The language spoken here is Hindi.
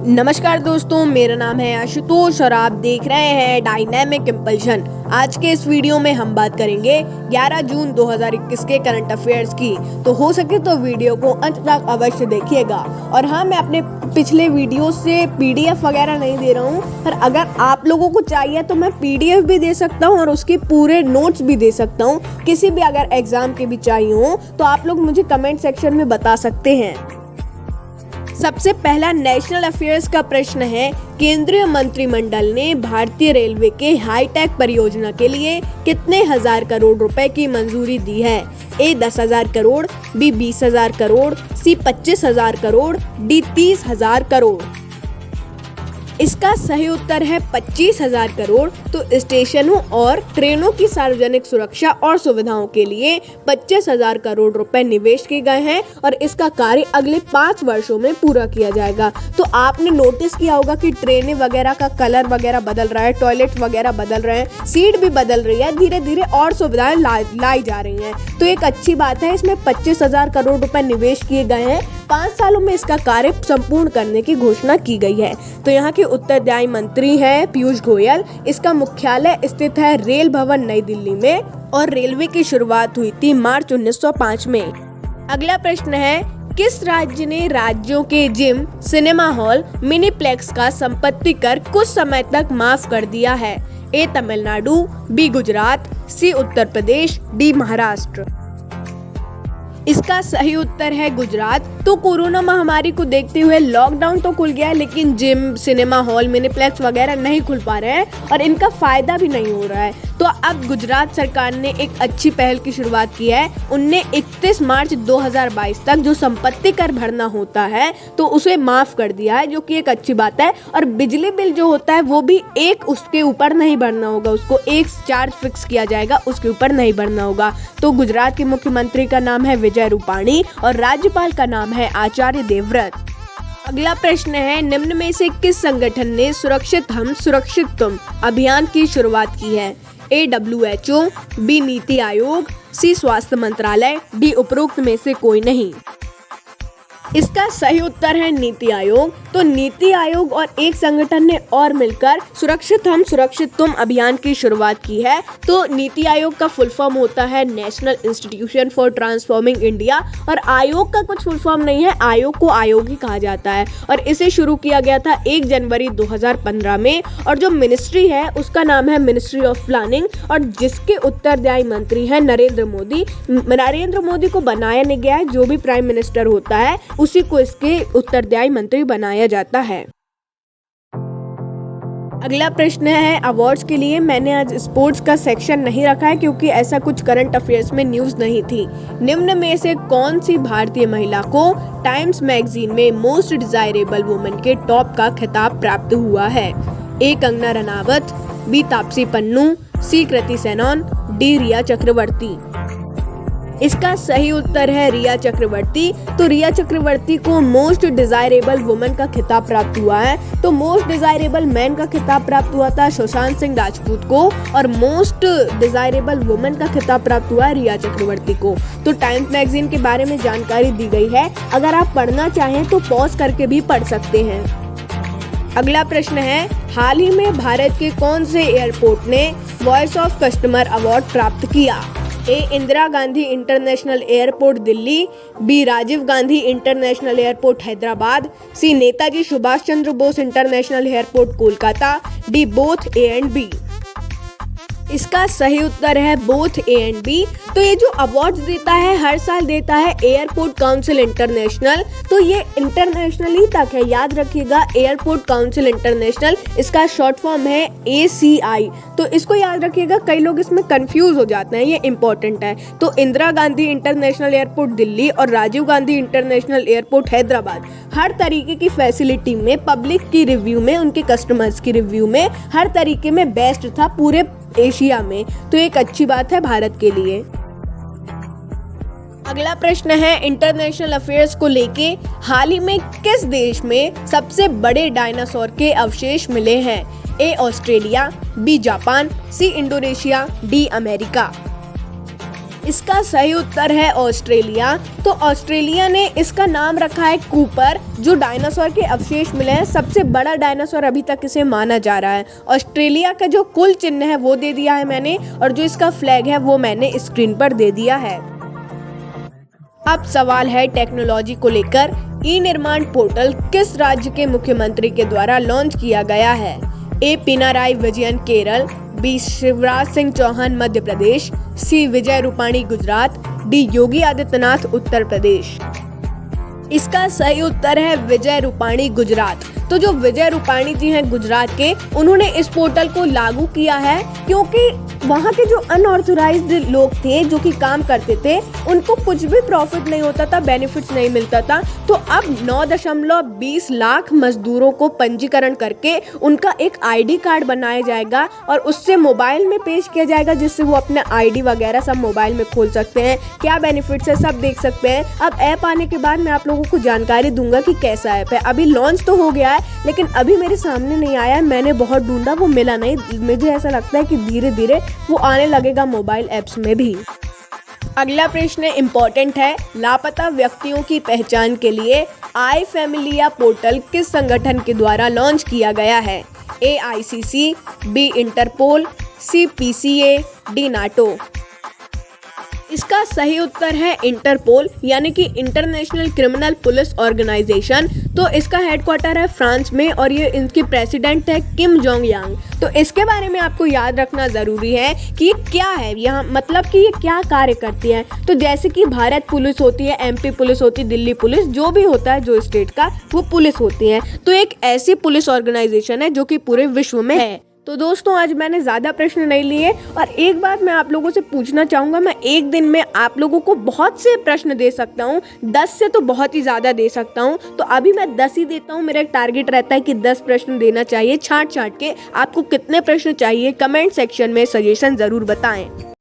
नमस्कार दोस्तों, मेरा नाम है आशुतोष और आप देख रहे हैं डायनामिक इम्पल्शन। आज के इस वीडियो में हम बात करेंगे 11 जून 2021 के करंट अफेयर्स की। तो हो सके तो वीडियो को अंत तक अवश्य देखिएगा। और हाँ, मैं अपने पिछले वीडियो से पीडीएफ वगैरह नहीं दे रहा हूँ, पर अगर आप लोगों को चाहिए तो मैं पीडीएफ भी दे सकता हूँ और उसके पूरे नोट्स भी दे सकता हूँ। किसी भी अगर एग्जाम के भी चाहिए हो तो आप लोग मुझे कमेंट सेक्शन में बता सकते हैं। सबसे पहला नेशनल अफेयर्स का प्रश्न है, केंद्रीय मंत्रिमंडल ने भारतीय रेलवे के हाईटेक परियोजना के लिए कितने हजार करोड़ रुपए की मंजूरी दी है? ए 10,000 करोड़, बी 20,000 करोड़, सी 25,000 करोड़, डी 30,000 करोड़। इसका सही उत्तर है 25,000 करोड़। तो स्टेशनों और ट्रेनों की सार्वजनिक सुरक्षा और सुविधाओं के लिए 25,000 करोड़ रुपए निवेश किए गए हैं और इसका कार्य अगले 5 वर्षों में पूरा किया जाएगा। तो आपने नोटिस किया होगा कि ट्रेनें वगैरह का कलर वगैरह बदल रहा है, टॉयलेट वगैरह बदल रहे हैं, सीट भी बदल रही है, धीरे धीरे और सुविधाएं लाई जा रही हैं। तो एक अच्छी बात है, इसमें 25,000 करोड़ रुपए निवेश किए गए हैं। 5 सालों में इसका कार्य संपूर्ण करने की घोषणा की गई है। तो यहाँ के उत्तरदायी मंत्री हैं पीयूष गोयल। इसका मुख्यालय स्थित है रेल भवन नई दिल्ली में और रेलवे की शुरुआत हुई थी मार्च 1905 में। अगला प्रश्न है, किस राज्य ने राज्यों के जिम, सिनेमा हॉल, मिनीप्लेक्स का संपत्ति कर कुछ समय तक माफ कर दिया है? ए तमिलनाडु, बी गुजरात, सी उत्तर प्रदेश, डी महाराष्ट्र। इसका सही उत्तर है गुजरात। तो कोरोना महामारी को देखते हुए लॉकडाउन तो खुल गया है, लेकिन जिम, सिनेमा हॉल, मिनीप्लेक्स वगैरह नहीं खुल पा रहे हैं और इनका फायदा भी नहीं हो रहा है। तो अब गुजरात सरकार ने एक अच्छी पहल की शुरुआत की है। उनने 31 मार्च 2022 तक जो संपत्ति कर भरना होता है तो उसे माफ कर दिया है, जो कि एक अच्छी बात है। और बिजली बिल जो होता है वो भी उसके ऊपर नहीं भरना होगा, उसको एक चार्ज फिक्स किया जाएगा, उसके ऊपर नहीं भरना होगा। तो गुजरात के मुख्यमंत्री का नाम है विजय रूपाणी और राज्यपाल का नाम है आचार्य देवव्रत। अगला प्रश्न है, निम्न में से किस संगठन ने सुरक्षित हम सुरक्षित तुम अभियान की शुरुआत की है? ए WHO, बी नीति आयोग, सी स्वास्थ्य मंत्रालय, डी उपरोक्त में से कोई नहीं। इसका सही उत्तर है नीति आयोग। तो नीति आयोग और एक संगठन ने और मिलकर सुरक्षित हम सुरक्षित तुम अभियान की शुरुआत की है। तो नीति आयोग का फुल फॉर्म होता है national institution for transforming India और आयोग का कुछ फुल फॉर्म नहीं है, आयोग को आयोग ही कहा जाता है। और इसे शुरू किया गया था 1 जनवरी 2015 में और जो मिनिस्ट्री है उसका नाम है मिनिस्ट्री ऑफ प्लानिंग और जिसके उत्तरदायी मंत्री है नरेंद्र मोदी। नरेंद्र मोदी को बनाया नहीं गया है, जो भी प्राइम मिनिस्टर होता है उसी को इसके उत्तरदायी मंत्री बनाया जाता है। अगला प्रश्न है अवार्ड्स के लिए। मैंने आज स्पोर्ट्स का सेक्शन नहीं रखा है क्योंकि ऐसा कुछ करंट अफेयर्स में न्यूज़ नहीं थी। निम्न में से कौन सी भारतीय महिला को टाइम्स मैगजीन में मोस्ट डिजायरेबल वुमेन के टॉप का खिताब प्राप्त हुआ है? ए कंगना रनावत, बी तापसी पन्नू, सी कृति सेनन, डी रिया चक्रवर्ती। इसका सही उत्तर है रिया चक्रवर्ती। तो रिया चक्रवर्ती को मोस्ट डिजायरेबल वुमेन का खिताब प्राप्त हुआ है। तो मोस्ट डिजायरेबल मैन का खिताब प्राप्त हुआ था सुशांत सिंह राजपूत को और मोस्ट डिजायरेबल वुमेन का खिताब प्राप्त हुआ है रिया चक्रवर्ती को। तो टाइम्स मैगजीन के बारे में जानकारी दी गई है। अगर आप पढ़ना चाहें तो पॉज करके भी पढ़ सकते हैं। अगला प्रश्न है, हाल ही में भारत के कौन से एयरपोर्ट ने वॉइस ऑफ कस्टमर अवार्ड प्राप्त किया? A Indira Gandhi international airport Delhi, B Rajiv Gandhi international airport Hyderabad, C Netaji Subhash Chandra Bose international airport Kolkata, D both A and B. इसका सही उत्तर है बोथ ए एंड बी। तो ये जो अवार्ड्स देता है हर साल देता है एयरपोर्ट काउंसिल इंटरनेशनल। तो ये इंटरनेशनल ही तक है, याद रखिएगा, एयरपोर्ट काउंसिल इंटरनेशनल। इसका शॉर्ट फॉर्म है ACI। तो इसको याद रखिएगा, कई लोग इसमें कंफ्यूज हो जाते हैं, ये इंपॉर्टेंट है। तो इंदिरा गांधी इंटरनेशनल एयरपोर्ट दिल्ली और राजीव गांधी इंटरनेशनल एयरपोर्ट हैदराबाद हर तरीके की फैसिलिटी में, पब्लिक की रिव्यू में, उनके कस्टमर्स की रिव्यू में, हर तरीके में बेस्ट था पूरे एशिया में। तो एक अच्छी बात है भारत के लिए। अगला प्रश्न है, इंटरनेशनल अफेयर्स को लेके हाल ही में किस देश में सबसे बड़े डायनासोर के अवशेष मिले हैं? A Australia, B Japan, C Indonesia, D America. इसका सही उत्तर है ऑस्ट्रेलिया। तो ऑस्ट्रेलिया ने इसका नाम रखा है कूपर, जो डायनासोर के अवशेष मिले हैं सबसे बड़ा डायनासोर अभी तक इसे माना जा रहा है। ऑस्ट्रेलिया का जो कुल चिन्ह है वो दे दिया है मैंने, और जो इसका फ्लैग है वो मैंने स्क्रीन पर दे दिया है। अब सवाल है टेक्नोलॉजी को लेकर। ई निर्माण पोर्टल किस राज्य के मुख्यमंत्री के द्वारा लॉन्च किया गया है? ए पिनाराई विजयन केरल, बी शिवराज सिंह चौहान मध्य प्रदेश, सी विजय रूपाणी गुजरात, डी योगी आदित्यनाथ उत्तर प्रदेश। इसका सही उत्तर है विजय रूपाणी गुजरात। तो जो विजय रूपाणी जी हैं गुजरात के, उन्होंने इस पोर्टल को लागू किया है क्योंकि वहाँ के जो अनऑथराइज्ड लोग थे जो कि काम करते थे, उनको कुछ भी प्रॉफिट नहीं होता था, बेनिफिट्स नहीं मिलता था। तो अब 9.20 लाख मजदूरों को पंजीकरण करके उनका एक आईडी कार्ड बनाया जाएगा और उससे मोबाइल में पेश किया जाएगा, जिससे वो अपना आईडी वगैरह सब मोबाइल में खोल सकते हैं। क्या बेनिफिट्स है सब देख सकते हैं। अब ऐप आने के बाद मैं आप लोगों को जानकारी दूंगा कि कैसा ऐप है। अभी लॉन्च तो हो गया है लेकिन अभी मेरे सामने नहीं आया है, मैंने बहुत ढूंढा, वो मिला नहीं। मुझे ऐसा लगता है कि धीरे धीरे वो आने लगेगा मोबाइल ऐप्स में भी। अगला प्रश्न इम्पोर्टेंट है। लापता व्यक्तियों की पहचान के लिए आई फैमिलिया पोर्टल किस संगठन के द्वारा लॉन्च किया गया है? ए ICC, बी इंटरपोल, सी PCA, डी नाटो। इसका सही उत्तर है इंटरपोल, यानी कि इंटरनेशनल क्रिमिनल पुलिस ऑर्गेनाइजेशन। तो इसका हेडक्वार्टर है फ्रांस में और ये इनके प्रेसिडेंट है किम जोंग यांग। तो इसके बारे में आपको याद रखना ज़रूरी है कि ये क्या है, यहाँ मतलब कि ये क्या कार्य करती है। तो जैसे कि भारत पुलिस होती है, MP पुलिस होती है, दिल्ली पुलिस, जो भी होता है जो स्टेट का, वो पुलिस होती है। तो एक ऐसी पुलिस ऑर्गेनाइजेशन है जो कि पूरे विश्व में है। तो दोस्तों आज मैंने ज़्यादा प्रश्न नहीं लिए, और एक बात मैं आप लोगों से पूछना चाहूँगा, मैं एक दिन में आप लोगों को बहुत से प्रश्न दे सकता हूँ, 10 से तो बहुत ही ज़्यादा दे सकता हूँ। तो अभी मैं 10 ही देता हूँ। मेरा एक टारगेट रहता है कि 10 प्रश्न देना चाहिए छांट के। आपको कितने प्रश्न चाहिए कमेंट सेक्शन में सजेशन ज़रूर बताएं।